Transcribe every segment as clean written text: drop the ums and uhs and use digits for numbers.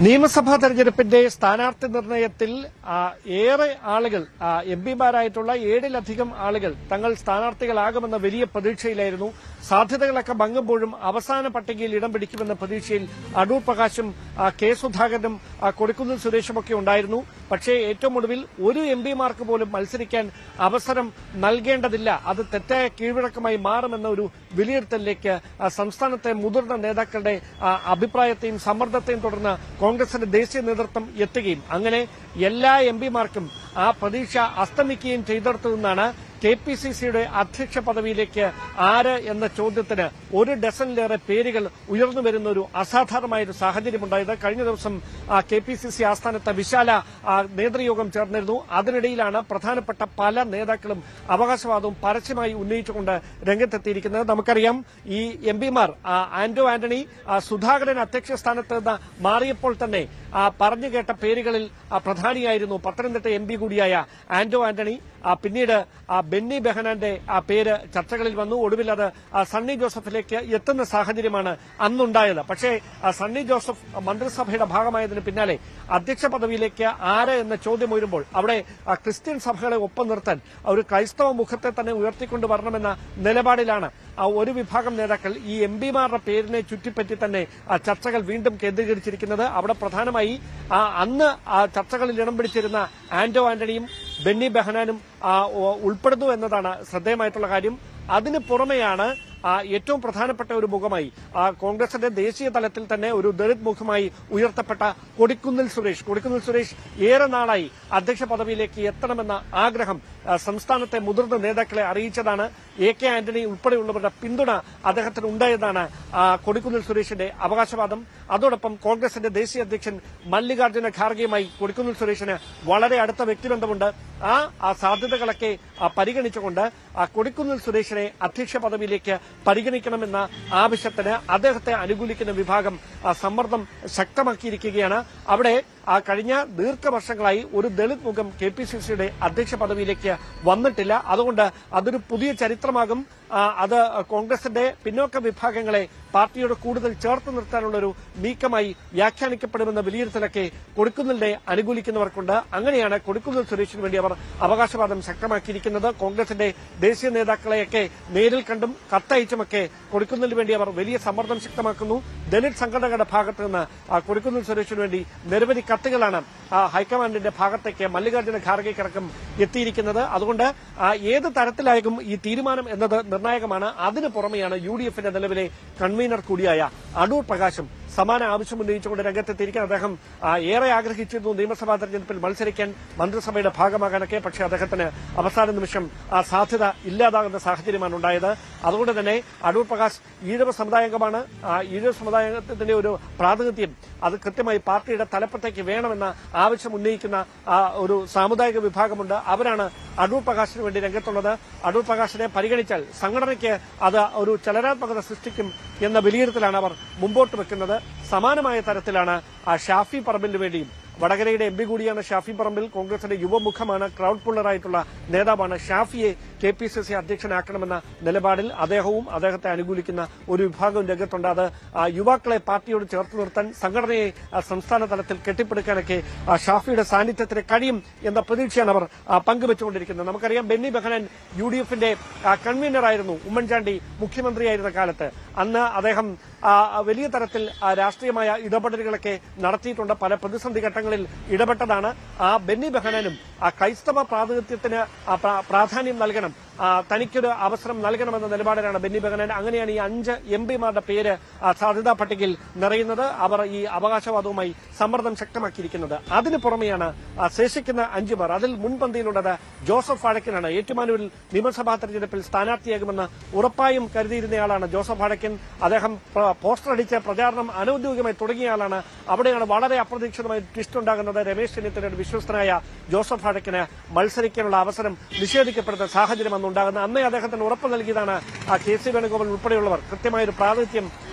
നിയമസഭാ തെരഞ്ഞെടുപ്പിന്റെ സ്ഥാനാർത്ഥി നിർണയത്തിൽ ഏറെ ആളുകൾ എംപിമാരായിട്ടുള്ള 7-ലധികം ആളുകൾ തങ്ങൾ സ്ഥാനാർത്ഥികളാകുമെന്ന വലിയ പ്രതീക്ഷയിലായിരുന്നു. സാധ്യതകളൊക്കെ മങ്ങുമ്പോഴും അവസാന പട്ടികയിൽ ഇടം പിടിക്കുമെന്ന പ്രതീക്ഷയിൽ അടൂർ പ്രകാശും കെ സുധാകരനും കൊടിക്കുന്നിൽ സുരേഷുമൊക്കെ ഉണ്ടായിരുന്നു. പക്ഷേ ഏറ്റവും ഒടുവിൽ ഒരു എംപിമാർക്ക് പോലും മത്സരിക്കാൻ അവസരം നൽകേണ്ടതില്ല, അത് തെറ്റായ കീഴ്വഴക്കമായി മാറുമെന്ന ഒരു വിലയിരുത്തലിലേക്ക് സംസ്ഥാനത്തെ മുതിർന്ന നേതാക്കളുടെ അഭിപ്രായത്തെയും സമ്മർദ്ദത്തെയും തുടർന്ന് കോൺഗ്രസിന്റെ ദേശീയ നേതൃത്വം എത്തുകയും അങ്ങനെ എല്ലാ എംപിമാർക്കും ആ പ്രതീക്ഷ അസ്തമിക്കുകയും ചെയ്തെടുത്തതെന്നാണ് കെപിസിസിയുടെ അധ്യക്ഷ പദവിയിലേക്ക് ആര് എന്ന ചോദ്യത്തിന് ഒരു ഡസനിലേറെ പേരുകൾ ഉയർന്നുവരുന്ന ഒരു അസാധാരണമായൊരു സാഹചര്യമുണ്ടായത്. കഴിഞ്ഞ ദിവസം കെപിസിസി ആസ്ഥാനത്ത് വിശാല നേതൃയോഗം ചേർന്നിരുന്നു. അതിനിടയിലാണ് പ്രധാനപ്പെട്ട പല നേതാക്കളും അവകാശവാദവും പരസ്യമായി ഉന്നയിച്ചുകൊണ്ട് രംഗത്തെത്തിയിരിക്കുന്നത്. നമുക്കറിയാം, ഈ എംപിമാർ ആന്റോ ആന്റണി സുധാകരൻ അധ്യക്ഷ സ്ഥാനത്ത് നിന്ന് മാറിയപ്പോൾ തന്നെ പറഞ്ഞു കേട്ട പേരുകളിൽ പ്രധാനിയായിരുന്നു പത്തനംതിട്ട എംപി കൂടിയായ ആന്റോ ആന്റണി. പിന്നീട് ബെന്നി ബെഹനാന്റെ പേര് ചർച്ചകളിൽ വന്നു. ഒടുവിൽ അത് സണ്ണി ജോസഫിലേക്ക് എത്തുന്ന സാഹചര്യമാണ് അന്നുണ്ടായത്. പക്ഷേ സണ്ണി ജോസഫ് മന്ത്രിസഭയുടെ ഭാഗമായതിന് പിന്നാലെ അധ്യക്ഷ പദവിയിലേക്ക് ആര് എന്ന ചോദ്യം ഉയരുമ്പോൾ അവിടെ ക്രിസ്ത്യൻ സഭകളെ ഒപ്പം നിർത്താൻ ഒരു ക്രൈസ്തവ മുഖത്തെ തന്നെ ഉയർത്തിക്കൊണ്ടുവരണമെന്ന നിലപാടിലാണ് ഒരു വിഭാഗം നേതാക്കൾ ഈ എംപിമാരുടെ പേരിനെ ചുറ്റിപ്പറ്റി തന്നെ ചർച്ചകൾ വീണ്ടും കേന്ദ്രീകരിച്ചിരിക്കുന്നത്. അവിടെ പ്രധാനമായി അന്ന് ചർച്ചകളിൽ ഇടം പിടിച്ചിരുന്ന ആന്റോ ആന്റണിയും ബെന്നി ബെഹനാനും ഉൾപ്പെടുന്നു എന്നതാണ് ശ്രദ്ധേയമായിട്ടുള്ള കാര്യം. അതിന് പുറമെയാണ് ഏറ്റവും പ്രധാനപ്പെട്ട ഒരു മുഖമായി കോൺഗ്രസിന്റെ ദേശീയ തലത്തിൽ തന്നെ ഒരു ദളിത് മുഖമായി ഉയർത്തപ്പെട്ട കൊടിക്കുന്നിൽ സുരേഷ് ഏറെ നാളായി അധ്യക്ഷ പദവിയിലേക്ക് എത്തണമെന്ന ആഗ്രഹം സംസ്ഥാനത്തെ മുതിർന്ന നേതാക്കളെ അറിയിച്ചതാണ്. AK ആന്റണി ഉൾപ്പെടെയുള്ളവരുടെ പിന്തുണ അദ്ദേഹത്തിന് ഉണ്ടായതാണ് കൊടിക്കുന്നിൽ സുരേഷിന്റെ അവകാശവാദം. അതോടൊപ്പം കോൺഗ്രസിന്റെ ദേശീയ അധ്യക്ഷൻ മല്ലികാർജ്ജുന ഖാർഗെയുമായി കൊടിക്കുന്നിൽ സുരേഷിന് വളരെ അടുത്ത വ്യക്തിബന്ധമുണ്ട്. ആ സാധ്യതകളൊക്കെ പരിഗണിച്ചുകൊണ്ട് കൊടിക്കുന്നിൽ സുരേഷിനെ അധ്യക്ഷ പദവിയിലേക്ക് പരിഗണിക്കണമെന്ന ആവശ്യത്തിന് അദ്ദേഹത്തെ അനുകൂലിക്കുന്ന വിഭാഗം സമ്മർദ്ദം ശക്തമാക്കിയിരിക്കുകയാണ്. അവിടെ കഴിഞ്ഞ ദീർഘവർഷങ്ങളായി ഒരു ദളിത് മുഖം കെപിസിസിയുടെ അധ്യക്ഷ പദവിയിലേക്ക് വന്നിട്ടില്ല. അതുകൊണ്ട് അതൊരു പുതിയ ചരിത്രമാകും. അത് കോൺഗ്രസിന്റെ പിന്നോക്ക വിഭാഗങ്ങളെ പാർട്ടിയോട് കൂടുതൽ ചേർത്ത് നിർത്താനുള്ളൊരു നീക്കമായി വ്യാഖ്യാനിക്കപ്പെടുമെന്ന വിലയിരുത്തലൊക്കെ കൊടിക്കുന്നിലിനെ അനുകൂലിക്കുന്നവർക്കുണ്ട്. അങ്ങനെയാണ് കൊടിക്കുന്നിൽ സുരേഷിന് വേണ്ടി അവർ അവകാശവാദം ശക്തമാക്കിയിരിക്കുന്നത്. കോൺഗ്രസിന്റെ ദേശീയ നേതാക്കളെയൊക്കെ നേരിൽ കണ്ടും കത്തയച്ചുമൊക്കെ കൊടിക്കുന്നിലിന് വേണ്ടി അവർ വലിയ സമ്മർദ്ദം ശക്തമാക്കുന്നു. ദളിത് സംഘടനകളുടെ ഭാഗത്ത് നിന്ന് കൊടിക്കുന്നിൽ സുരേഷിന് വേണ്ടി നിരവധി കത്തുകളാണ് ഹൈക്കമാൻഡിന്റെ ഭാഗത്തേക്ക് മല്ലികാർജ്ജുന ഖാർഗെക്കടക്കം എത്തിയിരിക്കുന്നത്. അതുകൊണ്ട് ഏത് തരത്തിലായിരിക്കും ഈ തീരുമാനം എന്നത് നിർണായകമാണ്. അതിനു പുറമെയാണ് UDFന്റെ നിലവിലെ കൺവീനർ കൂടിയായ അടൂർ പ്രകാശും സമാന ആവശ്യം ഉന്നയിച്ചുകൊണ്ട് രംഗത്തെത്തിയിരിക്കാൻ. അദ്ദേഹം ഏറെ ആഗ്രഹിച്ചിരുന്നു നിയമസഭാ തെരഞ്ഞെടുപ്പിൽ മത്സരിക്കാൻ, മന്ത്രിസഭയുടെ ഭാഗമാകാനൊക്കെ. പക്ഷേ അദ്ദേഹത്തിന് അവസാന നിമിഷം സാധ്യത ഇല്ലാതാകുന്ന സാഹചര്യമാണ് ഉണ്ടായത്. അതുകൊണ്ട് തന്നെ അടൂർ പ്രകാശ് ഈഴവ സമുദായാംഗമാണ്. ഈഴവ സമുദായത്തിന്റെ ഒരു പ്രാതിനിധ്യം അത് കൃത്യമായി പാർട്ടിയുടെ തലപ്പത്തേക്ക് വേണമെന്ന ആവശ്യം ഉന്നയിക്കുന്ന ഒരു സാമുദായിക വിഭാഗമുണ്ട്. അവരാണ് അടൂർ പ്രകാശിന് വേണ്ടി രംഗത്തുള്ളത്. അടൂർ പ്രകാശിനെ പരിഗണിച്ചാൽ സംഘടനയ്ക്ക് അത് ഒരു ചലനാത്മകത സൃഷ്ടിക്കും എന്ന വിലയിരുത്തലാണ് അവർ മുമ്പോട്ട് വെക്കുന്നത്. സമാനമായ തരത്തിലാണ് ഷാഫി പറമ്പിലിന് വേണ്ടിയും. വടകരയുടെ MP കൂടിയാണ് ഷാഫി പറമ്പിൽ. കോൺഗ്രസിന്റെ യുവമുഖമാണ്, ക്രൌഡ് പുള്ളറായിട്ടുള്ള നേതാവാണ്. ഷാഫിയെ KPCC അധ്യക്ഷനാക്കണമെന്ന നിലപാടിൽ അദ്ദേഹവും അദ്ദേഹത്തെ അനുകൂലിക്കുന്ന ഒരു വിഭാഗം രംഗത്തുണ്ട്. അത് യുവാക്കളെ പാർട്ടിയോട് ചേർത്ത് നിർത്താൻ, സംഘടനയെ സംസ്ഥാന തലത്തിൽ കെട്ടിപ്പടുക്കാനൊക്കെ ഷാഫിയുടെ സാന്നിധ്യത്തിന് കഴിയും എന്ന പ്രതീക്ഷയാണ് അവർ പങ്കുവച്ചുകൊണ്ടിരിക്കുന്നത്. നമുക്കറിയാം, ബെന്നി ബെഹനാൻ UDFന്റെ കൺവീനറായിരുന്നു ഉമ്മൻചാണ്ടി മുഖ്യമന്ത്രിയായിരുന്ന കാലത്ത്. അന്ന് അദ്ദേഹം വലിയ തരത്തിൽ രാഷ്ട്രീയമായ ഇടപെടലുകളൊക്കെ നടത്തിയിട്ടുണ്ട്. പല പ്രതിസന്ധി ഘട്ടങ്ങളിൽ ഇടപെട്ടതാണ്. ബെന്നി ബെഹനാനും ക്രൈസ്തവ പ്രാതിനിധ്യത്തിന് പ്രാധാന്യം നൽകണം, തനിക്കൊരു അവസരം നൽകണമെന്ന നിലപാടിലാണ് ബെന്നി ബെഹനാൻ. അങ്ങനെയാണ് ഈ 5 MPമാരുടെ പേര് സാധ്യതാ പട്ടികയിൽ നിറയുന്നത്. അവർ ഈ അവകാശവാദവുമായി സമ്മർദ്ദം ശക്തമാക്കിയിരിക്കുന്നത്. അതിനു പുറമെയാണ് ശേഷിക്കുന്ന 5 പേർ. അതിൽ മുൻപന്തിയിലുള്ളത് ജോസഫ് വാഴക്കനാണ്. ഏറ്റുമാനൂരിൽ നിയമസഭാ തെരഞ്ഞെടുപ്പിൽ സ്ഥാനാർത്ഥിയാകുമെന്ന് ഉറപ്പായും കരുതിയിരുന്നയാളാണ് ജോസഫ് വാഴക്കൻ. അദ്ദേഹം പോസ്റ്റർ അടിച്ച് പ്രചാരണം അനൌദ്യോഗികമായി തുടങ്ങിയ ആളാണ്. അവിടെയാണ് വളരെ അപ്രതീക്ഷിതമായി ട്വിസ്റ്റ് ഉണ്ടാകുന്നത്. രമേശ് ചെന്നിത്തലയുടെ വിശ്വസ്തനായ ജോസഫ് വാഴക്കന് മത്സരിക്കാനുള്ള അവസരം നിഷേധിക്കപ്പെടുന്ന സാഹചര്യം ഉണ്ടാകുന്നത്. അന്നേ അദ്ദേഹത്തിന് ഉറപ്പ് നൽകിയതാണ് KC വേണുഗോപാൽ ഉൾപ്പെടെയുള്ളവർ കൃത്യമായൊരു പ്രാതിനിധ്യം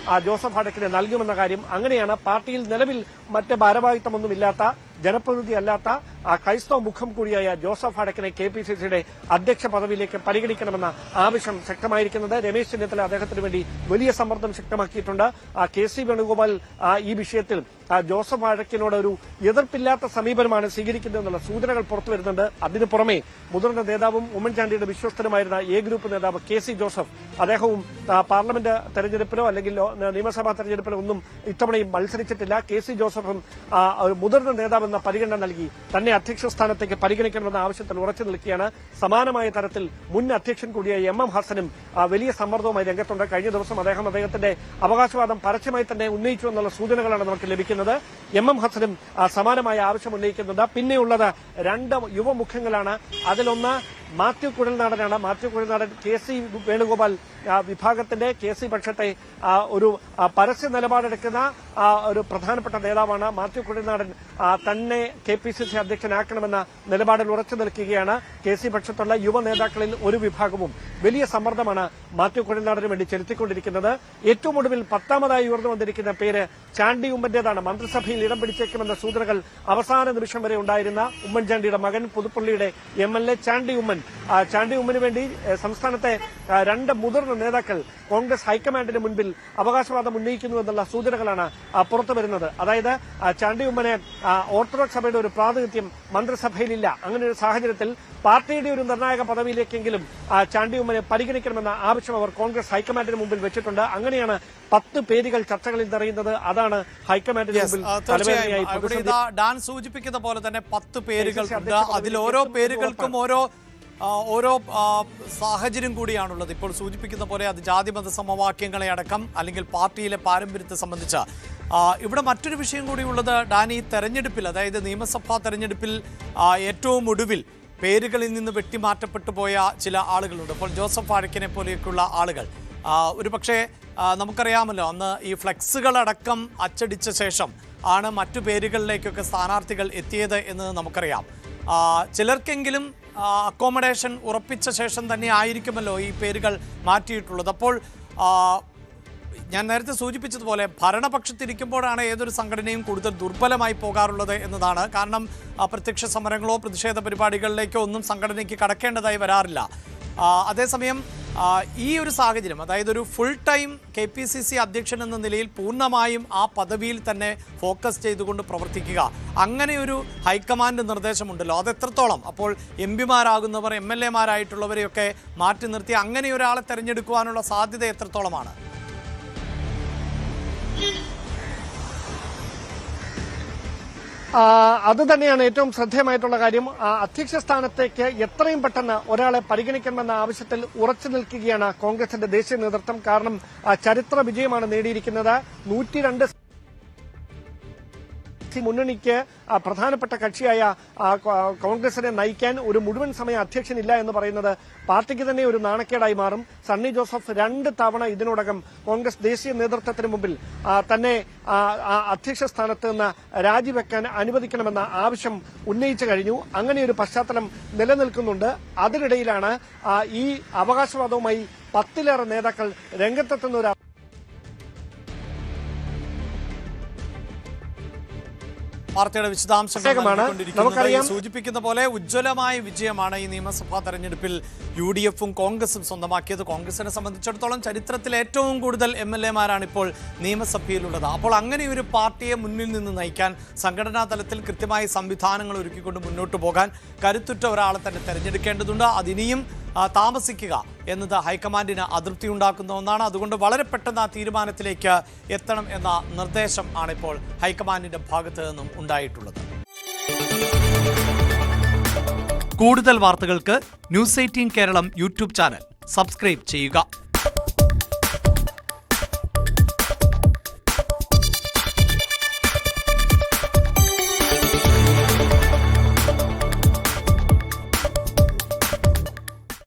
ജോസഫ് വാഴക്കന് നൽകുമെന്ന കാര്യം. അങ്ങനെയാണ് പാർട്ടിയിൽ നിലവിൽ മറ്റ് ഭാരവാഹിത്വമൊന്നുമില്ലാത്ത, ജനപ്രതിനിധി അല്ലാത്ത ക്രൈസ്തവ മുഖം കൂടിയായ ജോസഫ് വാഴക്കനെ KPCCയുടെ അധ്യക്ഷ പദവിയിലേക്ക് പരിഗണിക്കണമെന്ന ആവശ്യം ശക്തമായിരിക്കുന്നത്. രമേശ് ചെന്നിത്തല അദ്ദേഹത്തിന് വേണ്ടി വലിയ സമ്മർദ്ദം ശക്തമാക്കിയിട്ടുണ്ട്. KC വേണുഗോപാൽ ഈ വിഷയത്തിൽ ജോസഫ് വാഴക്കിനോട് ഒരു എതിർപ്പില്ലാത്ത സമീപനമാണ് സ്വീകരിക്കുന്നതെന്നുള്ള സൂചനകൾ പുറത്തു വരുന്നുണ്ട്. അതിനു പുറമെ മുതിർന്ന നേതാവും ഉമ്മൻചാണ്ടിയുടെ വിശ്വസ്തനുമായിരുന്ന എ ഗ്രൂപ്പ് നേതാവ് കെ സി ജോസഫ്, അദ്ദേഹവും പാർലമെന്റ് തെരഞ്ഞെടുപ്പിലോ അല്ലെങ്കിൽ നിയമസഭാ തെരഞ്ഞെടുപ്പിലോ ഒന്നും ഇത്തവണയും മത്സരിച്ചിട്ടില്ല. കെ സി ജോസഫും മുതിർന്ന നേതാവെന്ന പരിഗണന നൽകി തന്നെ അധ്യക്ഷ സ്ഥാനത്തേക്ക് പരിഗണിക്കണമെന്ന ആവശ്യത്തിൽ ഉറച്ചു നിൽക്കുകയാണ്. സമാനമായ തരത്തിൽ മുൻ അധ്യക്ഷൻ കൂടിയായ എം എം ഹസനും വലിയ സമ്മർദ്ദവുമായി രംഗത്തുണ്ട്. കഴിഞ്ഞ ദിവസം അദ്ദേഹത്തിന്റെ അവകാശവാദം പരസ്യമായി തന്നെ ഉന്നയിച്ചു എന്നുള്ള സൂചനകളാണ് നമുക്ക് ലഭിക്കുന്നത്. എം എം ഹസനും സമാനമായ ആവശ്യം ഉന്നയിക്കുന്നുണ്ട്. പിന്നെയുള്ളത് രണ്ട് യുവമുഖങ്ങളാണ്. അതിലൊന്ന് മാത്യു കുഴൽനാടനാണ്. മാത്യു കുഴൽനാടൻ കെ സി വേണുഗോപാൽ വിഭാഗത്തിന്റെ കെ സി പക്ഷത്തെ ഒരു പരസ്യ നിലപാടെടുക്കുന്ന ഒരു പ്രധാനപ്പെട്ട നേതാവാണ്. മാത്യു കുഴൽനാടൻ തന്നെ KPCC അധ്യക്ഷനാക്കണമെന്ന നിലപാടിൽ ഉറച്ചു നിൽക്കുകയാണ്. കെ സി പക്ഷത്തുള്ള യുവ നേതാക്കളിൽ ഒരു വിഭാഗവും വലിയ സമ്മർദ്ദമാണ് മാത്യു കുഴൽനാടന് വേണ്ടി ചെലുത്തിക്കൊണ്ടിരിക്കുന്നത്. ഏറ്റവും ഒടുവിൽ 10ാമതായി ഉയർന്നു വന്നിരിക്കുന്ന പേര് ചാണ്ടി ഉമ്മന്റേതാണ്. മന്ത്രിസഭയിൽ ഇടം പിടിച്ചേക്കുമെന്ന സൂചനകൾ അവസാന നിമിഷം വരെ ഉണ്ടായിരുന്ന ഉമ്മൻചാണ്ടിയുടെ മകൻ പുതുപ്പള്ളിയുടെ MLA ചാണ്ടി ഉമ്മന് വേണ്ടി സംസ്ഥാനത്തെ രണ്ട് മുതിർന്ന നേതാക്കൾ കോൺഗ്രസ് ഹൈക്കമാൻഡിന് മുൻപിൽ അവകാശവാദം ഉന്നയിക്കുന്നു എന്നുള്ള സൂചനകളാണ് പുറത്തുവരുന്നത്. അതായത് ചാണ്ടി ഉമ്മന് ഓർത്തഡോക്സ് സഭയുടെ ഒരു പ്രാതിനിധ്യം മന്ത്രിസഭയിലില്ല. അങ്ങനെ ഒരു സാഹചര്യത്തിൽ പാർട്ടിയുടെ ഒരു നിർണായക പദവിയിലേക്കെങ്കിലും ചാണ്ടി ഉമ്മനെ പരിഗണിക്കണമെന്ന ആവശ്യം അവർ കോൺഗ്രസ് ഹൈക്കമാൻഡിന് മുമ്പിൽ വെച്ചിട്ടുണ്ട്. അങ്ങനെയാണ് 10 പേരുകൾ ചർച്ചകളിൽ നിറയുന്നത്. അതാണ് ഹൈക്കമാൻഡിന് മുമ്പിൽ തലവേദനയായി. ഡാൻ സൂചിപ്പിക്കുന്ന പോലെ തന്നെ 10 പേരുകളുണ്ട്. അതിൽ ഓരോ പേരുകൾക്കും ഓരോ സാഹചര്യം കൂടിയാണുള്ളത്. ഇപ്പോൾ സൂചിപ്പിക്കുന്ന പോലെ അത് ജാതിമത സമവാക്യങ്ങളെ അടക്കം അല്ലെങ്കിൽ പാർട്ടിയിലെ പാരമ്പര്യത്തെ സംബന്ധിച്ച് ഇവിടെ മറ്റൊരു വിഷയം കൂടിയുള്ളത് ഡാൻ, ഈ തെരഞ്ഞെടുപ്പിൽ, അതായത് നിയമസഭാ തെരഞ്ഞെടുപ്പിൽ ഏറ്റവും ഒടുവിൽ പേരുകളിൽ നിന്ന് വെട്ടിമാറ്റപ്പെട്ടു പോയ ചില ആളുകളുണ്ട്. ഇപ്പോൾ ജോസഫ് വാഴക്കിനെ പോലെയൊക്കെയുള്ള ആളുകൾ ഒരു പക്ഷേ നമുക്കറിയാമല്ലോ, അന്ന് ഈ ഫ്ലെക്സുകളടക്കം അച്ചടിച്ച ശേഷം ആണ് മറ്റു പേരുകളിലേക്കൊക്കെ സ്ഥാനാർത്ഥികൾ എത്തിയത് എന്ന് നമുക്കറിയാം. ചിലർക്കെങ്കിലും അക്കോമഡേഷൻ ഉറപ്പിച്ച ശേഷം തന്നെ ആയിരിക്കുമല്ലോ ഈ പേരുകൾ മാറ്റിയിട്ടുള്ളത്. അപ്പോൾ ഞാൻ നേരത്തെ സൂചിപ്പിച്ചതുപോലെ ഭരണപക്ഷത്തിരിക്കുമ്പോഴാണ് ഏതൊരു സംഘടനയും കൂടുതൽ ദുർബലമായി പോകാറുള്ളത് എന്നതാണ്. കാരണം പ്രത്യക്ഷ സമരങ്ങളോ പ്രതിഷേധ പരിപാടികളിലേക്കോ ഒന്നും സംഘടനയ്ക്ക് കടക്കേണ്ടതായി വരാറില്ല. അതേസമയം ഈ ഒരു സാഹചര്യം, അതായത് ഒരു ഫുൾ ടൈം KPCC അധ്യക്ഷൻ എന്ന നിലയിൽ പൂർണ്ണമായും ആ പദവിയിൽ തന്നെ ഫോക്കസ് ചെയ്തുകൊണ്ട് പ്രവർത്തിക്കുക, അങ്ങനെ ഒരു ഹൈക്കമാൻഡ് നിർദ്ദേശമുണ്ടല്ലോ, അതെത്രത്തോളം അപ്പോൾ MP-മാരാകുന്നവർ MLA-മാരായിട്ടുള്ളവരെയൊക്കെ മാറ്റി നിർത്തി അങ്ങനെ ഒരാളെ തെരഞ്ഞെടുക്കുവാനുള്ള സാധ്യത എത്രത്തോളമാണ്? അത് തന്നെയാണ് ഏറ്റവും ശ്രദ്ധേയമായിട്ടുള്ള കാര്യം. അധ്യക്ഷ സ്ഥാനത്തേക്ക് എത്രയും പെട്ടെന്ന് ഒരാളെ പരിഗണിക്കണമെന്ന ആവശ്യത്തിൽ ഉറച്ചു നിൽക്കുകയാണ് കോൺഗ്രസിന്റെ ദേശീയ നേതൃത്വം. കാരണം ചരിത്ര വിജയമാണ് നേടിയിരിക്കുന്നത്. 102 മുന്നണിക്ക് പ്രധാനപ്പെട്ട കക്ഷിയായ കോൺഗ്രസിനെ നയിക്കാൻ ഒരു മുഴുവൻ സമയ അധ്യക്ഷനില്ല എന്ന് പറയുന്നത് പാർട്ടിക്ക് തന്നെ ഒരു നാണക്കേടായി മാറും. സണ്ണി ജോസഫ് 2 തവണ ഇതിനോടകം കോൺഗ്രസ് ദേശീയ നേതൃത്വത്തിന് മുമ്പിൽ തന്നെ അധ്യക്ഷ സ്ഥാനത്ത് നിന്ന് രാജിവെക്കാൻ അനുവദിക്കണമെന്ന ആവശ്യം ഉന്നയിച്ചു കഴിഞ്ഞു. അങ്ങനെ ഒരു പശ്ചാത്തലം നിലനിൽക്കുന്നുണ്ട്. അതിനിടയിലാണ് ഈ അവകാശവാദവുമായി 10ലേറെ നേതാക്കൾ രംഗത്തെത്തുന്ന ഒരു വാർത്തയുടെ വിശദാംശങ്ങൾ സൂചിപ്പിക്കുന്ന പോലെ ഉജ്ജ്വലമായ വിജയമാണ് ഈ നിയമസഭാ തെരഞ്ഞെടുപ്പിൽ UDF-ഉം കോൺഗ്രസും സ്വന്തമാക്കിയത്. കോൺഗ്രസിനെ സംബന്ധിച്ചിടത്തോളം ചരിത്രത്തിൽ ഏറ്റവും കൂടുതൽ MLA-മാരാണ് ഇപ്പോൾ നിയമസഭയിലുള്ളത്. അപ്പോൾ അങ്ങനെ ഒരു പാർട്ടിയെ മുന്നിൽ നിന്ന് നയിക്കാൻ സംഘടനാ തലത്തിൽ കൃത്യമായ സംവിധാനങ്ങൾ ഒരുക്കിക്കൊണ്ട് മുന്നോട്ട് പോകാൻ കരുത്തുറ്റ ഒരാളെ തന്നെ തെരഞ്ഞെടുക്കേണ്ടതുണ്ട്. അതിനിയും താമസിക്കുക എന്നത് ഹൈക്കമാൻഡിന് അതൃപ്തി ഉണ്ടാക്കുന്ന ഒന്നാണ്. അതുകൊണ്ട് വളരെ പെട്ടെന്ന് ആ തീരുമാനത്തിലേക്ക് എത്തണം എന്ന നിർദ്ദേശം ആണിപ്പോൾ ഹൈക്കമാൻഡിന്റെ ഭാഗത്ത് നിന്നും ഉണ്ടായിട്ടുള്ളത്. കൂടുതൽ വാർത്തകൾക്ക് News 18 Keralam YouTube channel subscribe ചെയ്യുക.